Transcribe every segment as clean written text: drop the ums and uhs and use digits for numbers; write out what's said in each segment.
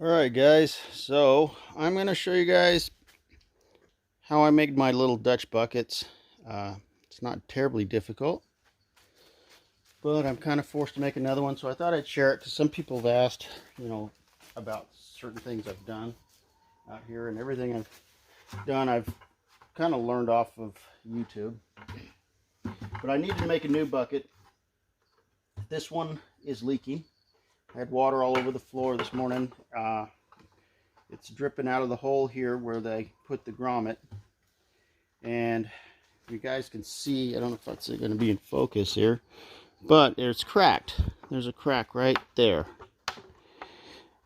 Alright guys, so I'm going to show you guys how I made my little Dutch buckets. It's not terribly difficult, but I'm kind of forced to make another one, so I thought I'd share it because some people have asked, about certain things I've done out here, and everything I've done I've kind of learned off of YouTube. But I needed to make a new bucket. This one is leaking. I had water all over the floor this morning. It's dripping out of the hole here where they put the grommet. And you guys can see, I don't know if that's going to be in focus here, but it's cracked. There's a crack right there.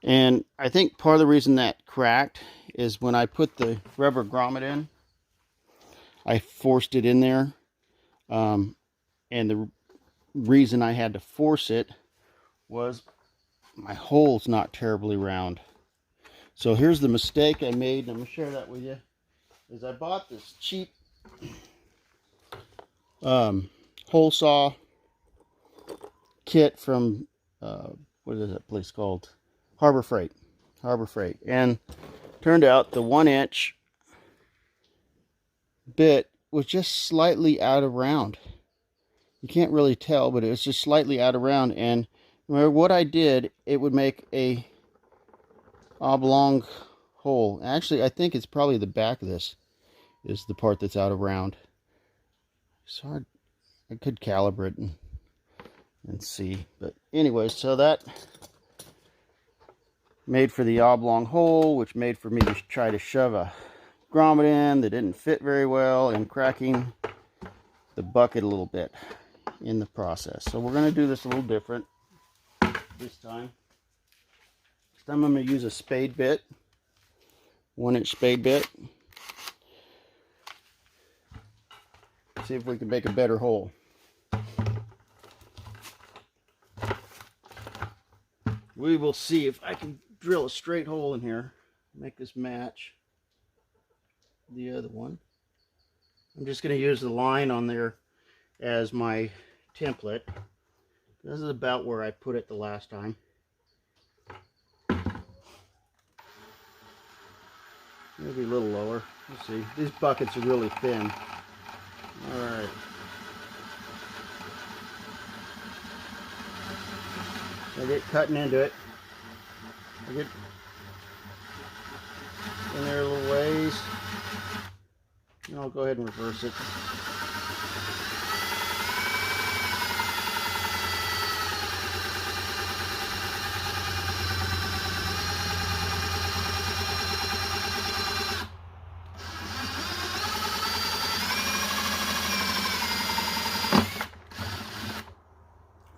And I think part of the reason that cracked is when I put the rubber grommet in, I forced it in there. And the reason I had to force it was my hole's not terribly round. So here's the mistake I made, and I'm going to share that with you, is I bought this cheap hole saw kit from, what is that place called? Harbor Freight. And turned out the 1-inch bit was just slightly out of round. You can't really tell, but it was just slightly out of round, and no matter what I did, it would make a oblong hole. Actually, I think it's probably the back of this is the part that's out of round. It's hard. I could calibrate and see, but anyway, so that made for the oblong hole, which made for me to try to shove a grommet in that didn't fit very well, and cracking the bucket a little bit in the process. So we're going to do this a little different this time. This time I'm going to use a spade bit, 1-inch spade bit. See if we can make a better hole. We will see if I can drill a straight hole in here, make this match the other one. I'm just going to use the line on there as my template. This is about where I put it the last time. Maybe a little lower. Let's see. These buckets are really thin. Alright. I get cutting into it. I get in there a little ways. And I'll go ahead and reverse it.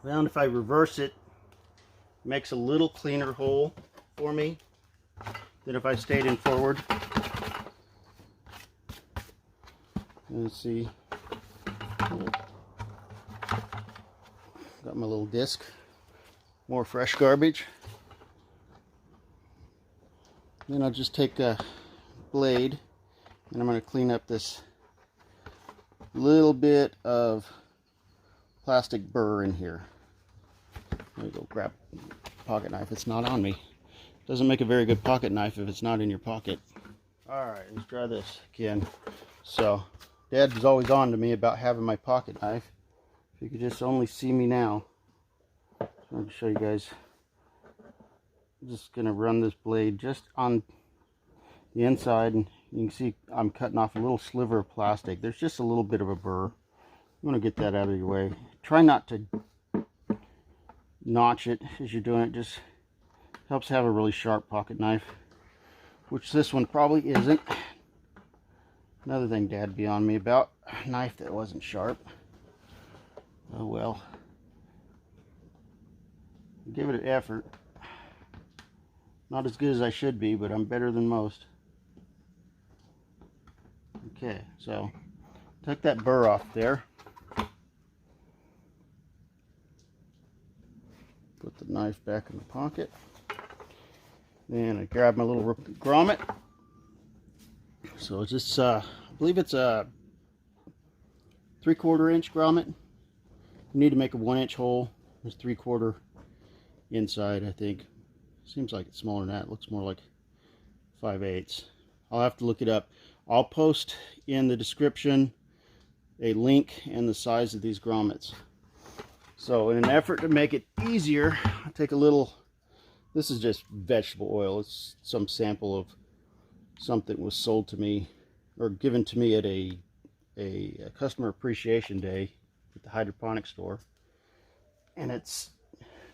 Found if I reverse it, it makes a little cleaner hole for me than if I stayed in forward. Let's see. Got my little disc. More fresh garbage. Then I'll just take a blade and I'm going to clean up this little bit of plastic burr in here. Let me go grab a pocket knife. It's not on me. Doesn't make a very good pocket knife if it's not in your pocket. Alright, let's try this again. So, Dad was always on to me about having my pocket knife. If you could just only see me now. So I'm going to show you guys. I'm just going to run this blade just on the inside, and you can see I'm cutting off a little sliver of plastic. There's just a little bit of a burr. You want to get that out of your way. Try not to notch it as you're doing it. Just helps have a really sharp pocket knife, which this one probably isn't. Another thing Dad'd be on me about, a knife that wasn't sharp. Oh well. Give it an effort. Not as good as I should be, but I'm better than most. Okay, so take that burr off there. Put the knife back in the pocket. Then I grab my little grommet. So it's just, I believe it's a 3/4 inch grommet. You need to make a 1-inch hole. There's 3/4 inside, I think. Seems like it's smaller than that. It looks more like 5/8. I'll have to look it up. I'll post in the description a link and the size of these grommets. So in an effort to make it easier, I'll take a little, this is just vegetable oil. It's some sample of something that was sold to me or given to me at a customer appreciation day at the hydroponic store. And it's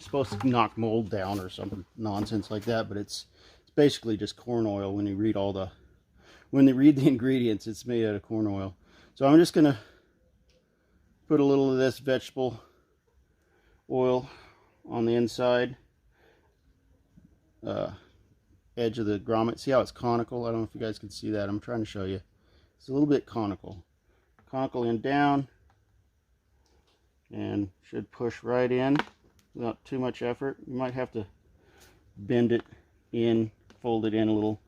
supposed to knock mold down or some nonsense like that, but it's basically just corn oil. When you read the ingredients, it's made out of corn oil. So I'm just gonna put a little of this vegetable oil on the inside edge of the grommet. See how it's conical? I don't know if you guys can see that. I'm trying to show you. It's a little bit conical and down, and should push right in without too much effort. You might have to bend it in, fold it in a little,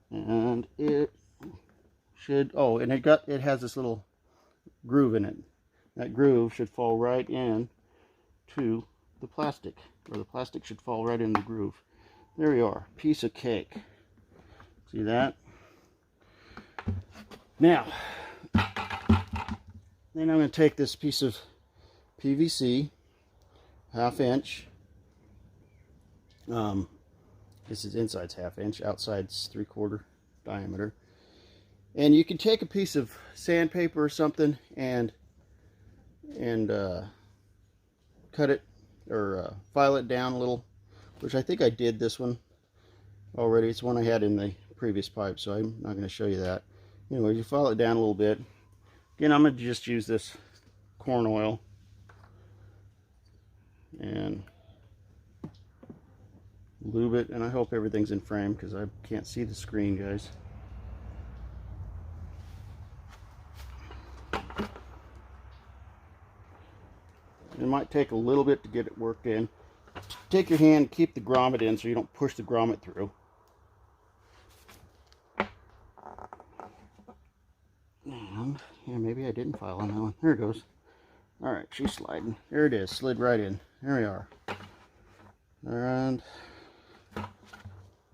and it should, oh, and it has this little groove in it. That groove should fall right in to the plastic, or the plastic should fall right in the groove. There you are, piece of cake. See that? Now, then I'm going to take this piece of PVC, 1/2 inch. This is inside's 1/2 inch, outside's 3/4 diameter. And you can take a piece of sandpaper or something and cut it or file it down a little, which I think I did this one already. It's one I had in the previous pipe, so I'm not going to show you that. Anyway, you file it down a little bit. Again, I'm going to just use this corn oil and lube it, and I hope everything's in frame because I can't see the screen, guys. It might take a little bit to get it worked in. Take your hand, keep the grommet in so you don't push the grommet through. And yeah, maybe I didn't file on that one. There it goes. Alright, she's sliding. There it is, slid right in. There we are. And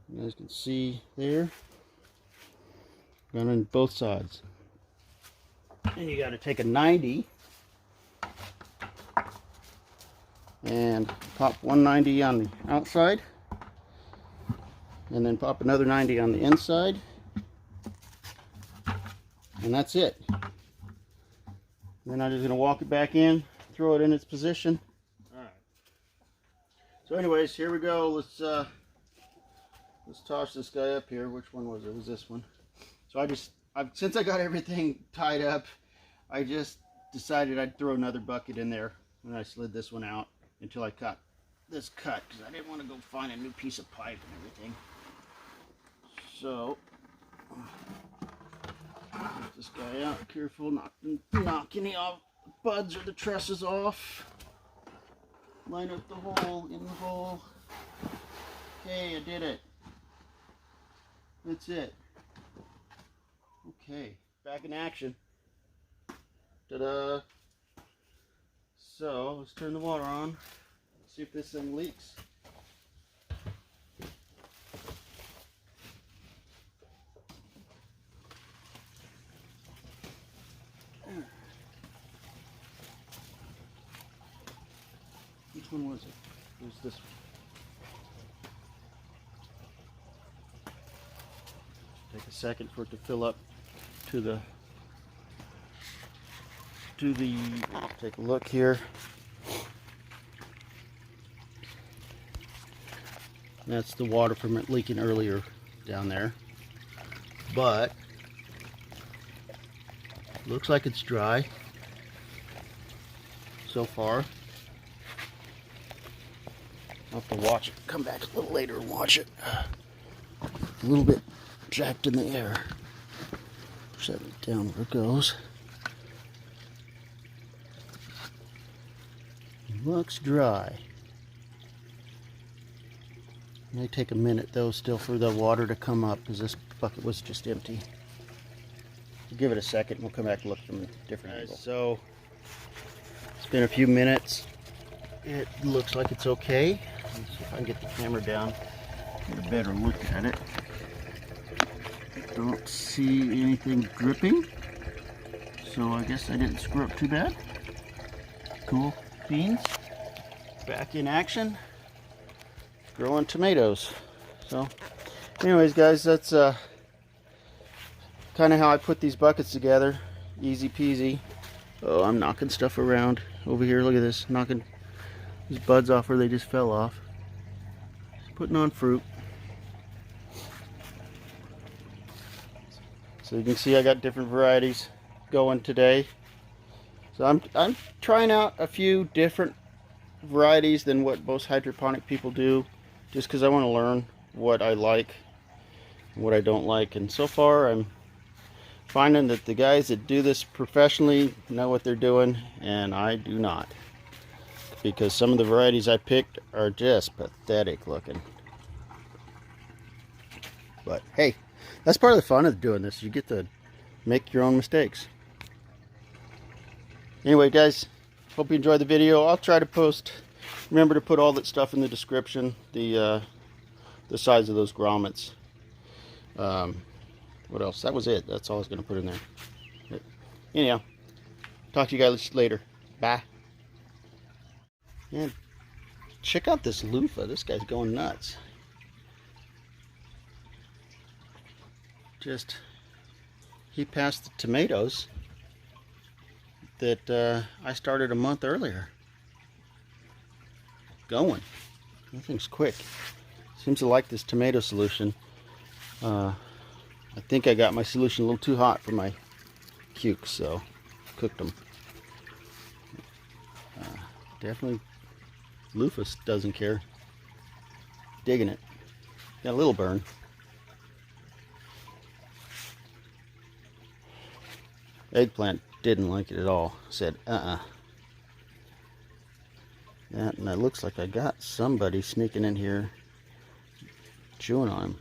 you guys can see there. Got on both sides. And you got to take a 90 and pop 190 on the outside, and then pop another 90 on the inside, and that's it. Then I'm just going to walk it back in, throw it in its position. Alright. So anyways, here we go. Let's toss this guy up here. Which one was it? It was this one. So since I got everything tied up, I just decided I'd throw another bucket in there, and I slid this one out until I got this cut, because I didn't want to go find a new piece of pipe and everything. So get this guy out, careful, knock any buds or the trusses off. Line up the hole in the hole. Okay, I did it. That's it. Okay, back in action. Ta-da! So let's turn the water on. See if this thing leaks. Which one was it? It was this one. Take a second for it to fill up to the take a look here. That's the water from it leaking earlier down there, but looks like it's dry so far. I'll have to watch it. Come back a little later and watch it. A little bit jacked in the air. Set it down where it goes. Looks dry. It may take a minute though still for the water to come up, because this bucket was just empty. We'll give it a second and we'll come back and look from a different angle. So it's been a few minutes. it looks like it's okay. Let's see if I can get the camera down, get a better look at it. Don't see anything dripping, so I guess I didn't screw up too bad. Cool beans, back in action, growing tomatoes. So anyways guys, that's kind of how I put these buckets together. Easy peasy. Oh, I'm knocking stuff around over here. Look at this, knocking these buds off where they just fell off. Just putting on fruit. So you can see I got different varieties going today. So I'm trying out a few different varieties than what most hydroponic people do, just because I want to learn what I like and what I don't like. And so far I'm finding that the guys that do this professionally know what they're doing, and I do not, because some of the varieties I picked are just pathetic looking. But hey, that's part of the fun of doing this. You get to make your own mistakes. Anyway guys, hope you enjoyed the video. I'll try to remember to put all that stuff in the description, the size of those grommets. What else? That was it. That's all I was going to put in there. But anyhow, talk to you guys later. Bye. Man, check out this loofah. This guy's going nuts. He passed the tomatoes that I started a month earlier. Going. That thing's quick. Seems to like this tomato solution. I think I got my solution a little too hot for my cukes, so cooked them. Definitely, loofah doesn't care. Digging it. Got a little burn. Eggplant didn't like it at all. Said, Yeah, and it looks like I got somebody sneaking in here chewing on him.